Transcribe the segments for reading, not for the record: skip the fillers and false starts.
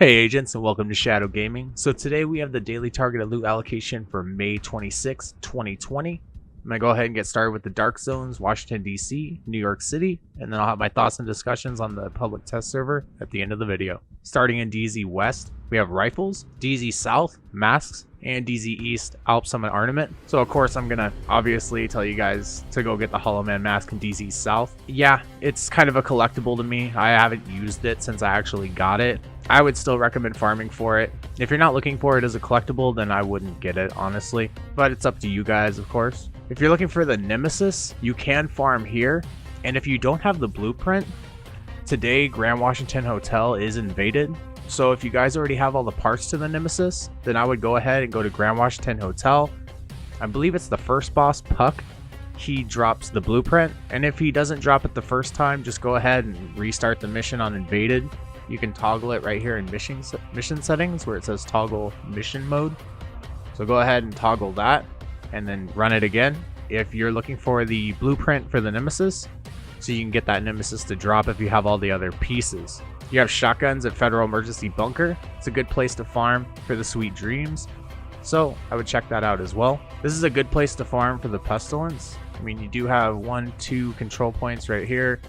Hey agents, and welcome to Shadow Gaming. So today we have the daily targeted loot allocation for May 26, 2020. I'm going to go ahead and get started with the dark zones, Washington DC, New York City, and then I'll have my thoughts and discussions on the public test server at the end of the video. Starting in DZ West, we have rifles, DZ South, masks, and DZ East, Alp Summit Ornament. So of course I'm gonna obviously tell you guys to go get the Hollow Man mask in DZ South. Yeah, it's kind of a collectible to me. I haven't used it since I actually got it. I would still recommend farming for it. If you're not looking for it as a collectible, then I wouldn't get it, honestly. But it's up to you guys, of course. If you're looking for the Nemesis, you can farm here. And if you don't have the blueprint, today Grand Washington Hotel is invaded. So if you guys already have all the parts to the Nemesis, then I would go ahead and go to Grand Washington Hotel. I believe it's the first boss, Puck. He drops the blueprint. And if he doesn't drop it the first time, just go ahead and restart the mission on invaded. You can toggle it right here in mission settings where it says toggle mission mode. So go ahead and toggle that and then run it again. If you're looking for the blueprint for the Nemesis, so you can get that Nemesis to drop if you have all the other pieces. You have shotguns at Federal Emergency Bunker. It's a good place to farm for the Sweet Dreams. So I would check that out as well. This is a good place to farm for the Pestilence. I mean, you do have 1-2 control points right here.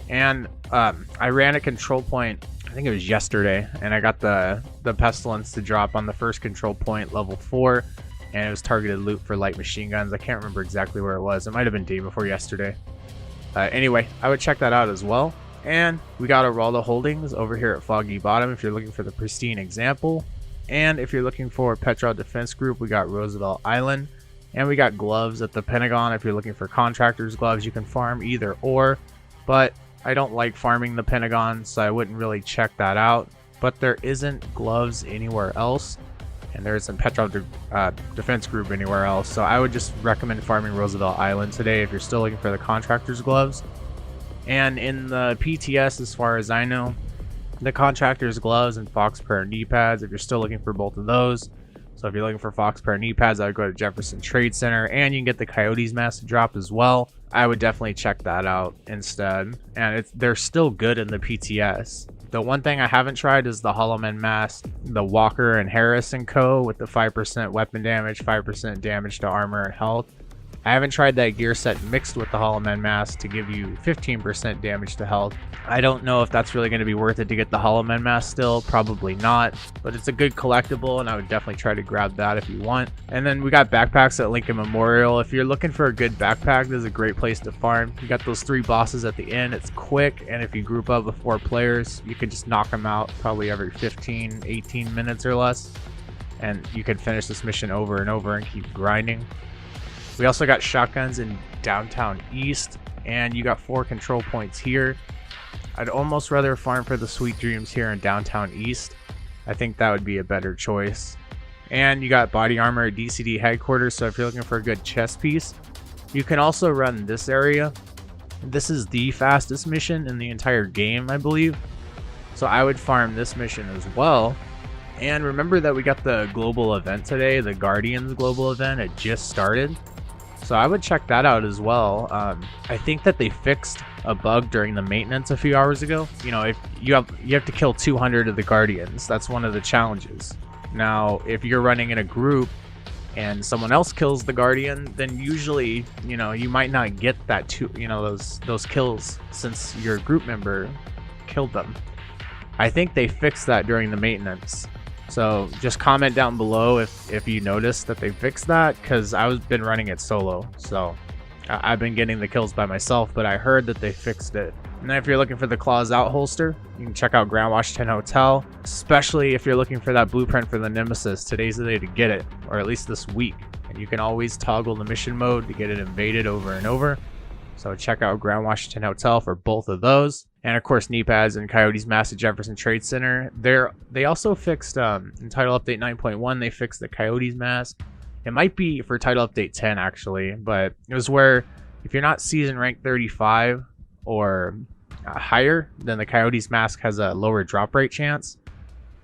And I ran a control point, I think it was yesterday, and I got the Pestilence to drop on the first control point, level 4, and it was targeted loot for light machine guns. I can't remember exactly where it was. It might have been day before yesterday. Anyway, I would check that out as well. And we got Araldo Holdings over here at Foggy Bottom if you're looking for the pristine example. And if you're looking for Petrol Defense Group, we got Roosevelt Island. And we got gloves at the Pentagon. If you're looking for contractors gloves, you can farm either or. But I don't like farming the Pentagon, so I wouldn't really check that out. But there isn't gloves anywhere else. And there isn't Petrol Defense Group anywhere else. So I would just recommend farming Roosevelt Island today if you're still looking for the contractor's gloves. And in the PTS, as far as I know, the contractor's gloves and Fox Prayer knee pads, if you're still looking for both of those. So if you're looking for Fox Prayer knee pads, I would go to Jefferson Trade Center, and you can get the Coyotes mask to drop as well. I would definitely check that out instead. And they're still good in the PTS. The one thing I haven't tried is the Hollow Man mask, the Walker and Harris & Co. with the 5% weapon damage, 5% damage to armor and health. I haven't tried that gear set mixed with the Hollow Man mask to give you 15% damage to health. I don't know if that's really going to be worth it to get the Hollow Man mask still. Probably not. But it's a good collectible, and I would definitely try to grab that if you want. And then we got backpacks at Lincoln Memorial. If you're looking for a good backpack, this is a great place to farm. You got those 3 bosses at the end. It's quick, and if you group up with 4 players, you can just knock them out probably every 15, 18 minutes or less. And you can finish this mission over and over and keep grinding. We also got shotguns in downtown East, and you got 4 control points here. I'd almost rather farm for the Sweet Dreams here in downtown East. I think that would be a better choice. And you got body armor at DCD headquarters, so if you're looking for a good chest piece, you can also run this area. This is the fastest mission in the entire game, I believe. So I would farm this mission as well. And remember that we got the global event today, the Guardians global event. It just started. So I would check that out as well. I think that they fixed a bug during the maintenance a few hours ago. You know, if you have to kill 200 of the Guardians. That's one of the challenges. Now, if you're running in a group and someone else kills the Guardian, then usually, you know, you might not get that those kills since your group member killed them. I think they fixed that during the maintenance. So just comment down below if you noticed that they fixed that, because I've been running it solo. So I've been getting the kills by myself, but I heard that they fixed it. And then if you're looking for the Claws Out holster, you can check out Grand Washington Hotel, especially if you're looking for that blueprint for the Nemesis. Today's the day to get it, or at least this week. And you can always toggle the mission mode to get it invaded over and over. So check out Grand Washington Hotel for both of those. And of course, knee pads and Coyotes mask at Jefferson Trade Center. They also fixed, in Title Update 9.1, they fixed the Coyotes mask. It might be for Title Update 10 actually, but it was where if you're not season rank 35 or higher, then the Coyotes mask has a lower drop rate chance.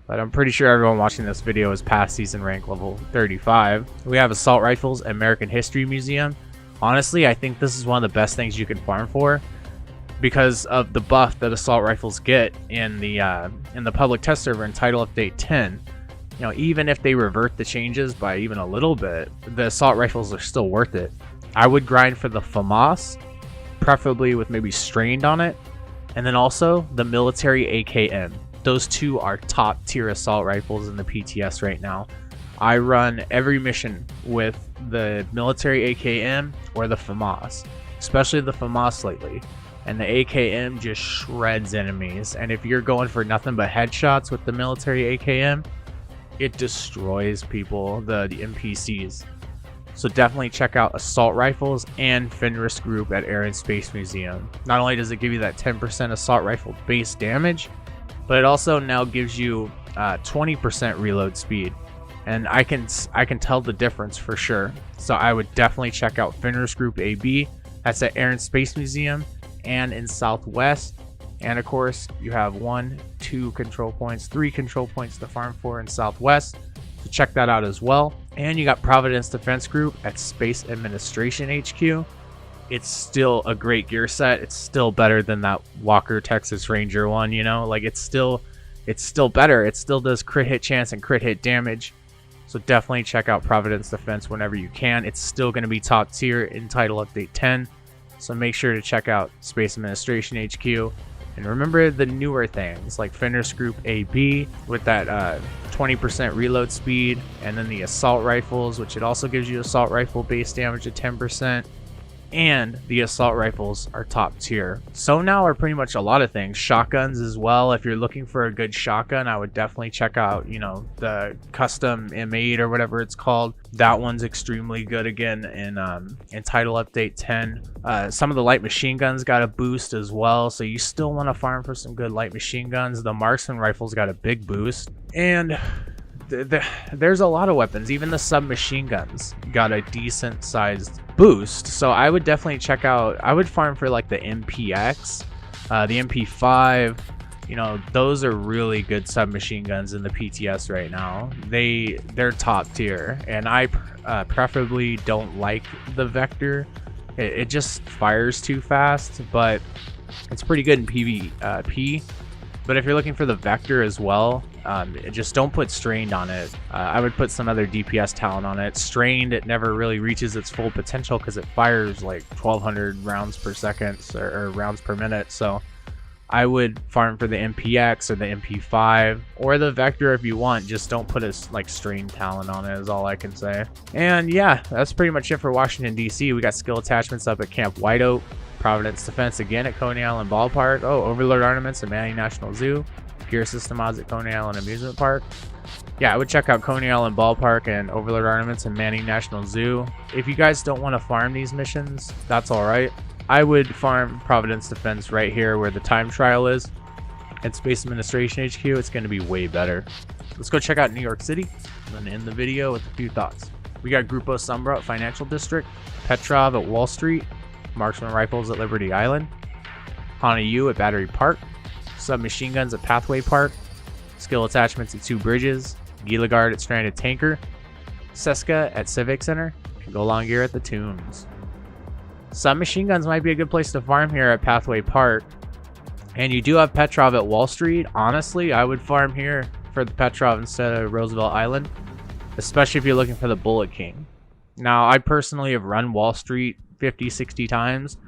But I'm pretty sure everyone watching this video is past season rank level 35. We have assault rifles at American History Museum. Honestly, I think this is one of the best things you can farm for. because of the buff that assault rifles get in the public test server in Title Update 10. You know, even if they revert the changes by even a little bit, the assault rifles are still worth it. I would grind for the FAMAS, preferably with maybe strained on it, and then also the military AKM. Those two are top tier assault rifles in the PTS right now. I run every mission with the military AKM or the FAMAS, especially the FAMAS lately. And the AKM just shreds enemies. And if you're going for nothing but headshots with the military AKM, it destroys people, the NPCs. So definitely check out assault rifles and Fenris Group at Air and Space Museum. Not only does it give you that 10% assault rifle base damage, but it also now gives you 20% reload speed. And I can tell the difference for sure. So I would definitely check out Fenris Group AB. That's at Air and Space Museum and in Southwest. And of course, you have 1, 2 control points, 3 control points to farm for in Southwest. So check that out as well. And you got Providence Defense Group at Space Administration HQ. It's still a great gear set. It's still better than that Walker Texas Ranger one, you know? Like it's still better. It still does crit hit chance and crit hit damage. So definitely check out Providence Defense whenever you can. It's still going to be top tier in Title Update 10. So make sure to check out Space Administration HQ. And remember the newer things like Fenris Group AB with that 20% reload speed, and then the assault rifles, which it also gives you assault rifle base damage at 10%. And the assault rifles are top tier. So now are pretty much a lot of things. Shotguns as well. If you're looking for a good shotgun, I would definitely check out, you know, the custom M8 or whatever it's called. That one's extremely good again in Title Update 10. Some of the light machine guns got a boost as well, so you still want to farm for some good light machine guns. The marksman rifles got a big boost, and there's a lot of weapons. Even the submachine guns got a decent sized boost, so I would definitely check out. I would farm for like the MPX, the MP5. You know, those are really good submachine guns in the PTS right now. They're top tier, and I preferably don't like the Vector. It just fires too fast, but it's pretty good in PvP. But if you're looking for the Vector as well, just don't put strained on it. I would put some other DPS talent on it. Strained, it never really reaches its full potential because it fires like 1200 rounds per second or rounds per minute. So I would farm for the MPX or the MP5 or the Vector if you want. Just don't put a like strained talent on it is all I can say. And yeah, that's pretty much it for Washington DC. We got skill attachments up at Camp White Oak, Providence Defense again at Coney Island Ballpark. Oh, Overlord Ornaments at Manning National Zoo. Gear System Mods at Coney Island Amusement Park. Yeah, I would check out Coney Island Ballpark and Overlord Ornaments and Manning National Zoo. If you guys don't want to farm these missions, that's alright. I would farm Providence Defense right here where the time trial is. At Space Administration HQ, it's going to be way better. Let's go check out New York City and then end the video with a few thoughts. We got Grupo Sombra at Financial District, Petrov at Wall Street, Marksman Rifles at Liberty Island, Hana U at Battery Park, Submachine Guns at Pathway Park, Skill Attachments at Two Bridges, Gila Guard at Stranded Tanker, Seska at Civic Center, and Go Long Gear at the Tombs. Submachine Guns might be a good place to farm here at Pathway Park. And you do have Petrov at Wall Street. Honestly, I would farm here for the Petrov instead of Roosevelt Island, especially if you're looking for the Bullet King. Now, I personally have run Wall Street 50, 60 times,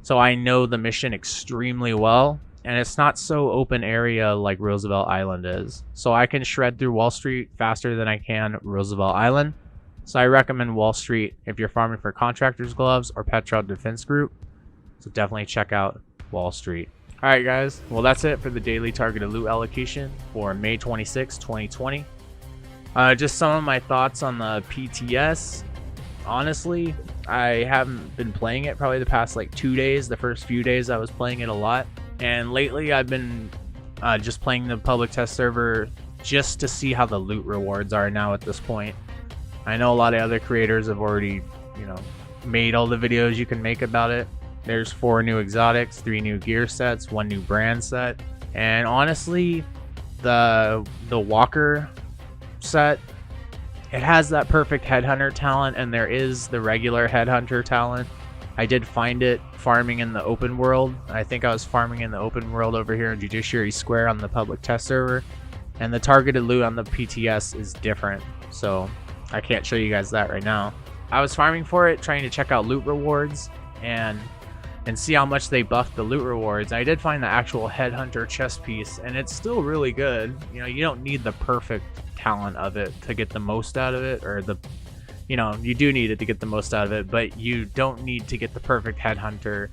so I know the mission extremely well. And it's not so open area like Roosevelt Island is. So I can shred through Wall Street faster than I can Roosevelt Island. So I recommend Wall Street if you're farming for Contractors Gloves or Petrov Defense Group. So definitely check out Wall Street. Alright guys, well that's it for the daily targeted loot allocation for May 26, 2020. Just some of my thoughts on the PTS. Honestly, I haven't been playing it probably the past like 2 days. The first few days I was playing it a lot. And lately I've been just playing the public test server just to see how the loot rewards are now at this point. I know a lot of other creators have already, you know, made all the videos you can make about it. There's 4 new exotics, 3 new gear sets, 1 new brand set. And honestly, the Walker set, it has that perfect headhunter talent, and there is the regular headhunter talent. I did find it farming in the open world. I think I was farming in the open world over here in Judiciary Square on the public test server. And the targeted loot on the PTS is different, so I can't show you guys that right now. I was farming for it, trying to check out loot rewards and see how much they buffed the loot rewards. I did find the actual headhunter chest piece, and it's still really good. You know, you don't need the perfect talent of it to get the most out of it, or you do need it to get the most out of it, but you don't need to get the perfect headhunter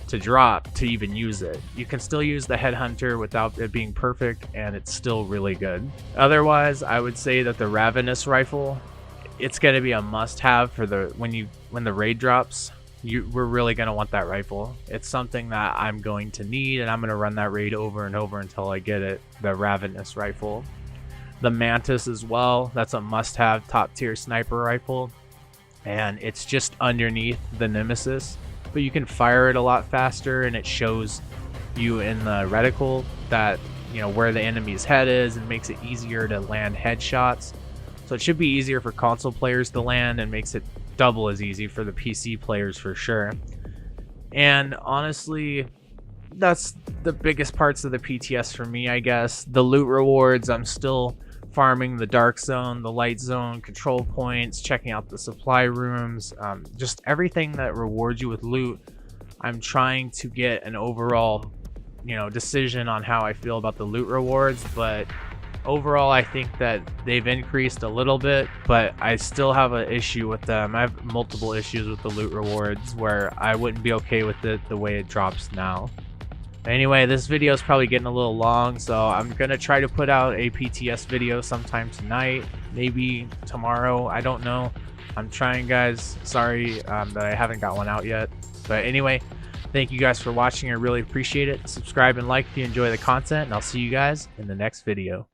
to drop to even use it. You can still use the headhunter without it being perfect, and it's still really good. Otherwise, I would say that the Ravenous rifle, it's going to be a must-have for when the raid drops. We're really going to want that rifle. It's something that I'm going to need, and I'm going to run that raid over and over until I get it. The Ravenous rifle. The Mantis as well. That's a must-have top-tier sniper rifle, and it's just underneath the Nemesis. But you can fire it a lot faster, and it shows you in the reticle that where the enemy's head is, and makes it easier to land headshots. So it should be easier for console players to land, and makes it double as easy for the PC players for sure. And honestly, that's the biggest parts of the PTS for me, I guess. The loot rewards, I'm still farming the dark zone, the light zone, control points, checking out the supply rooms, just everything that rewards you with loot. I'm trying to get an overall decision on how I feel about the loot rewards, but overall I think that they've increased a little bit, but I still have an issue with them. I have multiple issues with the loot rewards where I wouldn't be okay with it the way it drops now. Anyway, this video is probably getting a little long, so I'm gonna try to put out a PTS video sometime tonight, maybe tomorrow, I don't know. I'm trying, guys. Sorry that I haven't got one out yet. But anyway, thank you guys for watching. I really appreciate it. Subscribe and like if you enjoy the content, and I'll see you guys in the next video.